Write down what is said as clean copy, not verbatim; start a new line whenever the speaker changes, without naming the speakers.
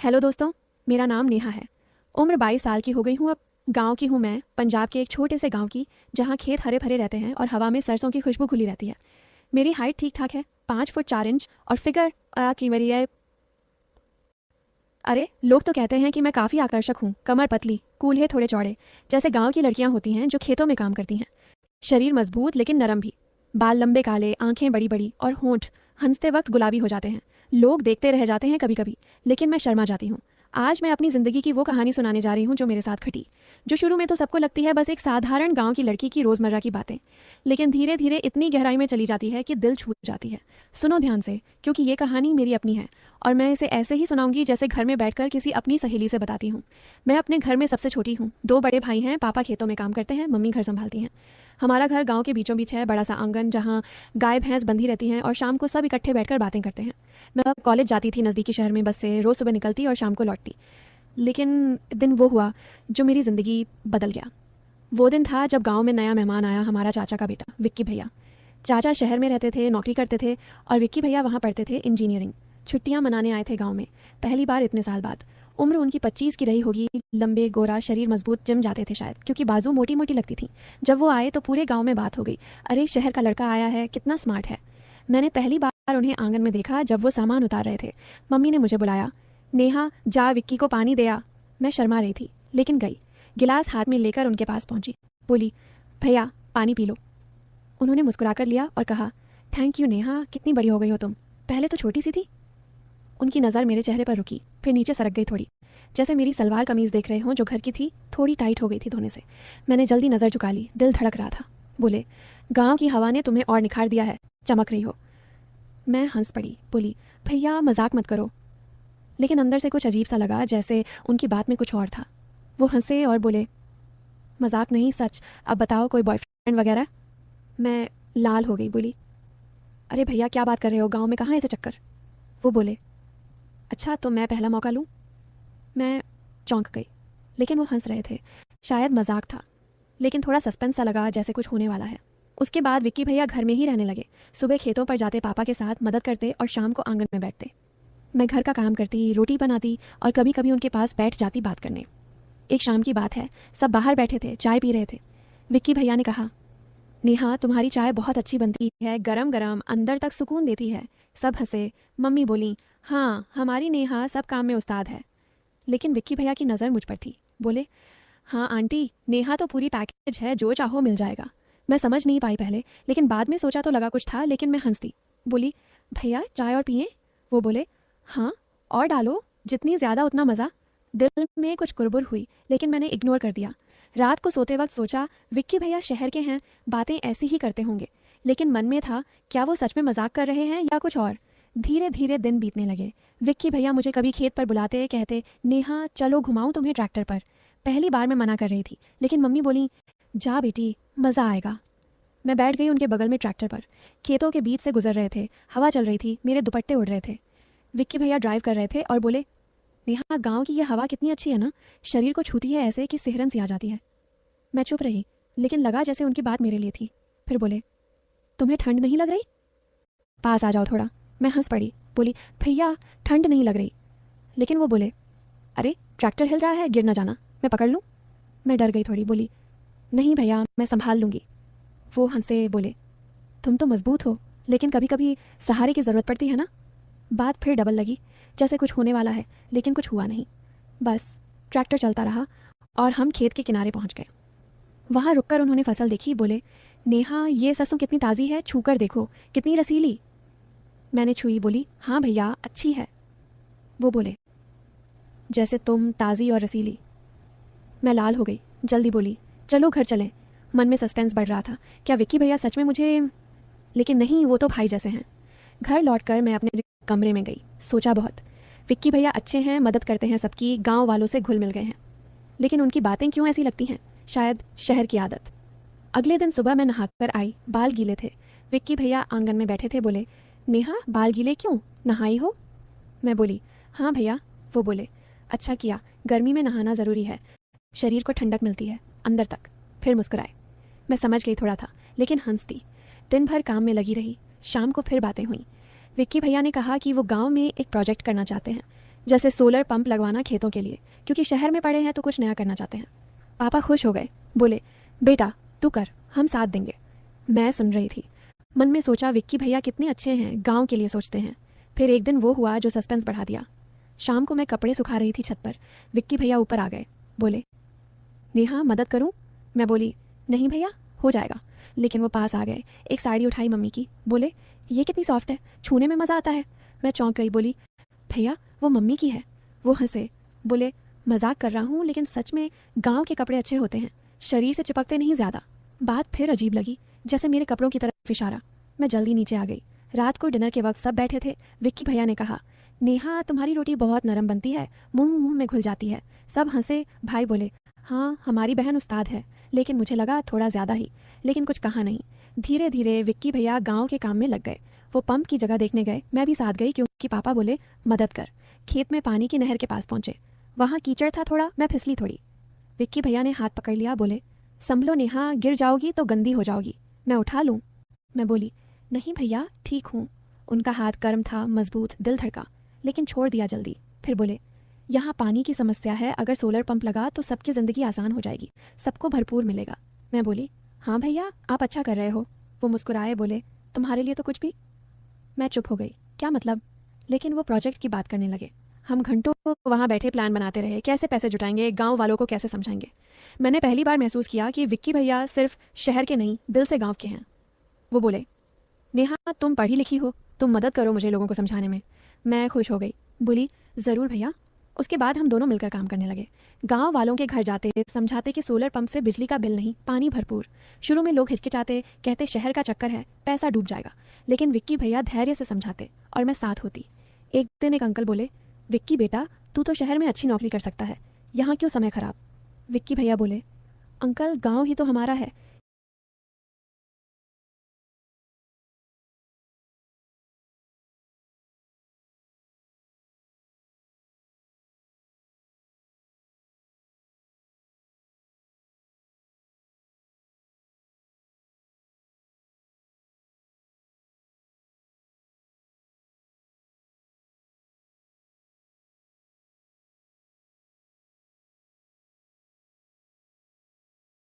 Hello दोस्तों, मेरा नाम नेहा है। उम्र 22 साल की हो गई हूँ अब। गांव की हूँ मैं, पंजाब के एक छोटे से गांव की, जहाँ खेत हरे भरे रहते हैं और हवा में सरसों की खुशबू घुली रहती है। मेरी हाइट ठीक ठाक है, 5 फुट 4 इंच, और फिगर की मेरी है। अरे, लोग तो कहते हैं कि मैं काफ़ी आकर्षक हूँ। कमर पतली, कूल्हे थोड़े चौड़े, जैसे गांव की लड़कियां होती हैं जो खेतों में काम करती हैं। शरीर मजबूत लेकिन नरम भी। बाल लंबे काले, आंखें बड़ी बड़ी, और होंठ हंसते वक्त गुलाबी हो जाते हैं। लोग देखते रह जाते हैं कभी कभी, लेकिन मैं शर्मा जाती हूँ। आज मैं अपनी ज़िंदगी की वो कहानी सुनाने जा रही हूँ जो मेरे साथ घटी, जो शुरू में तो सबको लगती है बस एक साधारण गांव की लड़की की रोज़मर्रा की बातें, लेकिन धीरे धीरे इतनी गहराई में चली जाती है कि दिल छू जाती है। सुनो ध्यान से, क्योंकि ये कहानी मेरी अपनी है, और मैं इसे ऐसे ही सुनाऊंगी जैसे घर में बैठकर किसी अपनी सहेली से बताती हूँ। मैं अपने घर में सबसे छोटी हूँ। 2 बड़े भाई हैं, पापा खेतों में काम करते हैं, मम्मी घर संभालती हैं। हमारा घर गांव के बीचों बीच है, बड़ा सा आंगन जहाँ गाय भैंस बंधी रहती हैं, और शाम को सब इकट्ठे बैठकर बातें करते हैं। मैं कॉलेज जाती थी नज़दीकी शहर में बस से, रोज़ सुबह निकलती और शाम को लौटती। लेकिन दिन वो हुआ जो मेरी ज़िंदगी बदल गया। वो दिन था जब गांव में नया मेहमान आया, हमारा चाचा का बेटा विक्की भैया। चाचा शहर में रहते थे, नौकरी करते थे, और विक्की भैया वहाँ पढ़ते थे इंजीनियरिंग। छुट्टियाँ मनाने आए थे गांव में, पहली बार इतने साल बाद। उम्र उनकी 25 की रही होगी, लंबे गोरा शरीर, मजबूत, जिम जाते थे शायद, क्योंकि बाजू मोटी मोटी लगती थी। जब वो आए तो पूरे गांव में बात हो गई, अरे शहर का लड़का आया है, कितना स्मार्ट है। मैंने पहली बार उन्हें आंगन में देखा जब वो सामान उतार रहे थे। मम्मी ने मुझे बुलाया, नेहा जा विक्की को पानी दे आ। मैं शर्मा रही थी, लेकिन गई। गिलास हाथ में लेकर उनके पास पहुंची, बोली, भैया पानी पी लो। उन्होंने मुस्कुराकर लिया और कहा, थैंक यू नेहा, कितनी बड़ी हो गई हो तुम, पहले तो छोटी सी थी। उनकी नज़र मेरे चेहरे पर रुकी, फिर नीचे सरक गई थोड़ी, जैसे मेरी सलवार कमीज़ देख रहे हों जो घर की थी, थोड़ी टाइट हो गई थी धोने से। मैंने जल्दी नज़र झुका ली, दिल धड़क रहा था। बोले, गांव की हवा ने तुम्हें और निखार दिया है, चमक रही हो। मैं हंस पड़ी, बोली, भैया मजाक मत करो। लेकिन अंदर से कुछ अजीब सा लगा, जैसे उनकी बात में कुछ और था। वो हंसे और बोले, मजाक नहीं, सच, अब बताओ कोई बॉयफ्रेंड वगैरह। मैं लाल हो गई, बोली, अरे भैया क्या बात कर रहे हो, गांव में कहाँ ऐसे चक्कर। वो बोले, अच्छा तो मैं पहला मौका लूँ। मैं चौंक गई, लेकिन वो हंस रहे थे। शायद मजाक था, लेकिन थोड़ा सस्पेंस सा लगा, जैसे कुछ होने वाला है। उसके बाद विक्की भैया घर में ही रहने लगे। सुबह खेतों पर जाते पापा के साथ, मदद करते, और शाम को आंगन में बैठते। मैं घर का काम करती, रोटी बनाती, और कभी कभी उनके पास बैठ जाती बात करने। एक शाम की बात है, सब बाहर बैठे थे, चाय पी रहे थे। विक्की भैया ने कहा, नेहा तुम्हारी चाय बहुत अच्छी बनती है, गरम गरम, अंदर तक सुकून देती है। सब हंसे। मम्मी बोली, हाँ हमारी नेहा सब काम में उस्ताद है। लेकिन विक्की भैया की नज़र मुझ पर थी। बोले, हाँ आंटी, नेहा तो पूरी पैकेज है, जो चाहो मिल जाएगा। मैं समझ नहीं पाई पहले, लेकिन बाद में सोचा तो लगा कुछ था, लेकिन मैं हंसती। बोली, भैया चाय और पिए। वो बोले, हाँ और डालो, जितनी ज़्यादा उतना मज़ा। दिल में कुछ कुरबुर हुई, लेकिन मैंने इग्नोर कर दिया। रात को सोते वक्त सोचा, विक्की भैया शहर के हैं, बातें ऐसी ही करते होंगे। लेकिन मन में था, क्या वो सच में मजाक कर रहे हैं या कुछ और। धीरे धीरे दिन बीतने लगे। विक्की भैया मुझे कभी खेत पर बुलाते, कहते, नेहा चलो घुमाऊं तुम्हें ट्रैक्टर पर। पहली बार मैं मना कर रही थी, लेकिन मम्मी बोली, जा बेटी, मज़ा आएगा। मैं बैठ गई उनके बगल में ट्रैक्टर पर। खेतों के बीच से गुजर रहे थे, हवा चल रही थी, मेरे दुपट्टे उड़ रहे थे। विक्की भैया ड्राइव कर रहे थे और बोले, नेहा गांव की यह हवा कितनी अच्छी है ना, शरीर को छूती है ऐसे कि सिहरन सी आ जाती है। मैं चुप रही, लेकिन लगा जैसे उनकी बात मेरे लिए थी। फिर बोले, तुम्हें ठंड नहीं लग रही, पास आ जाओ थोड़ा। मैं हंस पड़ी, बोली, भैया ठंड नहीं लग रही। लेकिन वो बोले, अरे ट्रैक्टर हिल रहा है, गिर ना जाना, मैं पकड़ लूँ। मैं डर गई थोड़ी, बोली, नहीं भैया मैं संभाल लूँगी। वो हंसे, बोले, तुम तो मजबूत हो, लेकिन कभी कभी सहारे की ज़रूरत पड़ती है ना। बात फिर डबल लगी, जैसे कुछ होने वाला है, लेकिन कुछ हुआ नहीं। बस ट्रैक्टर चलता रहा और हम खेत के किनारे पहुंच गए। वहाँ रुककर उन्होंने फसल देखी। बोले, नेहा ये सरसों कितनी ताज़ी है, छू कर देखो, कितनी रसीली। मैंने छुई, बोली, हाँ भैया अच्छी है। वो बोले, जैसे तुम ताज़ी और रसीली। मैं लाल हो गई, जल्दी बोली, चलो घर चलें। मन में सस्पेंस बढ़ रहा था, क्या विक्की भैया सच में मुझे, लेकिन नहीं, वो तो भाई जैसे हैं। घर लौटकर मैं अपने कमरे में गई, सोचा बहुत। विक्की भैया अच्छे हैं, मदद करते हैं सबकी, गांव वालों से घुल मिल गए हैं, लेकिन उनकी बातें क्यों ऐसी लगती हैं, शायद शहर की आदत। अगले दिन सुबह मैं नहाकर आई, बाल गीले थे। विक्की भैया आंगन में बैठे थे। बोले, नेहा बाल गीले क्यों, नहाई हो। मैं बोली, हाँ भैया। वो बोले, अच्छा किया, गर्मी में नहाना ज़रूरी है, शरीर को ठंडक मिलती है अंदर तक। फिर मुस्कुराए। मैं समझ गई थोड़ा था, लेकिन हंसती। दिन भर काम में लगी रही। शाम को फिर बातें हुई। विक्की भैया ने कहा कि वो गांव में एक प्रोजेक्ट करना चाहते हैं। जैसे सोलर पंप लगवाना खेतों के लिए, क्योंकि शहर में पड़े हैं तो कुछ नया करना चाहते हैं। पापा खुश हो गए, बोले बेटा तू कर, हम साथ देंगे। मैं सुन रही थी, मन में सोचा विक्की भैया कितने अच्छे हैं, गांव के लिए सोचते हैं। फिर एक दिन वो हुआ जो सस्पेंस बढ़ा दिया। शाम को मैं कपड़े सुखा रही थी छत पर, विक्की भैया ऊपर आ गए, बोले नेहा मदद करूं? मैं बोली नहीं भैया हो जाएगा। लेकिन वो पास आ गए, एक साड़ी उठाई मम्मी की, बोले ये कितनी सॉफ्ट है, छूने में मज़ा आता है। मैं चौंक गई, बोली भैया वो मम्मी की है। वो हंसे, बोले मजाक कर रहा हूँ, लेकिन सच में गांव के कपड़े अच्छे होते हैं, शरीर से चिपकते नहीं ज़्यादा। बात फिर अजीब लगी, जैसे मेरे कपड़ों की तरफ इशारा। मैं जल्दी नीचे आ गई। रात को डिनर के वक्त सब बैठे थे। विक्की भैया ने कहा नेहा तुम्हारी रोटी बहुत नरम बनती है, मुंह मुंह में घुल जाती है। सब हंसे। भाई बोले हाँ हमारी बहन उस्ताद है, लेकिन मुझे लगा थोड़ा ज़्यादा ही, लेकिन कुछ कहा नहीं। धीरे धीरे विक्की भैया गांव के काम में लग गए। वो पंप की जगह देखने गए, मैं भी साथ गई क्योंकि पापा बोले मदद कर। खेत में पानी की नहर के पास पहुंचे, वहाँ कीचड़ था थोड़ा, मैं फिसली थोड़ी। विक्की भैया ने हाथ पकड़ लिया, बोले संभलो नेहा, गिर जाओगी तो गंदी हो जाओगी, मैं उठा लूँ? मैं बोली नहीं भैया ठीक हूँ। उनका हाथ गर्म था, मजबूत, दिल धड़का, लेकिन छोड़ दिया जल्दी। फिर बोले यहाँ पानी की समस्या है, अगर सोलर पंप लगा तो सबकी ज़िंदगी आसान हो जाएगी, सबको भरपूर मिलेगा। मैं बोली हाँ भैया आप अच्छा कर रहे हो। वो मुस्कुराए, बोले तुम्हारे लिए तो कुछ भी। मैं चुप हो गई, क्या मतलब? लेकिन वो प्रोजेक्ट की बात करने लगे। हम घंटों वहाँ बैठे प्लान बनाते रहे, कैसे पैसे जुटाएंगे, गांव वालों को कैसे समझाएंगे। मैंने पहली बार महसूस किया कि विक्की भैया सिर्फ शहर के नहीं, दिल से गांव के हैं। वो बोले नेहा तुम पढ़ी लिखी हो, तुम मदद करो मुझे लोगों को समझाने में। मैं खुश हो गई, बोली ज़रूर भैया। उसके बाद हम दोनों मिलकर काम करने लगे। गांव वालों के घर जाते, समझाते कि सोलर पंप से बिजली का बिल नहीं, पानी भरपूर। शुरू में लोग हिचकिचाते, कहते शहर का चक्कर है, पैसा डूब जाएगा। लेकिन विक्की भैया धैर्य से समझाते और मैं साथ होती। एक दिन एक अंकल बोले विक्की बेटा तू तो शहर में अच्छी नौकरी कर सकता है, यहाँ क्यों समय खराब? विक्की भैया बोले अंकल गाँव ही तो हमारा है,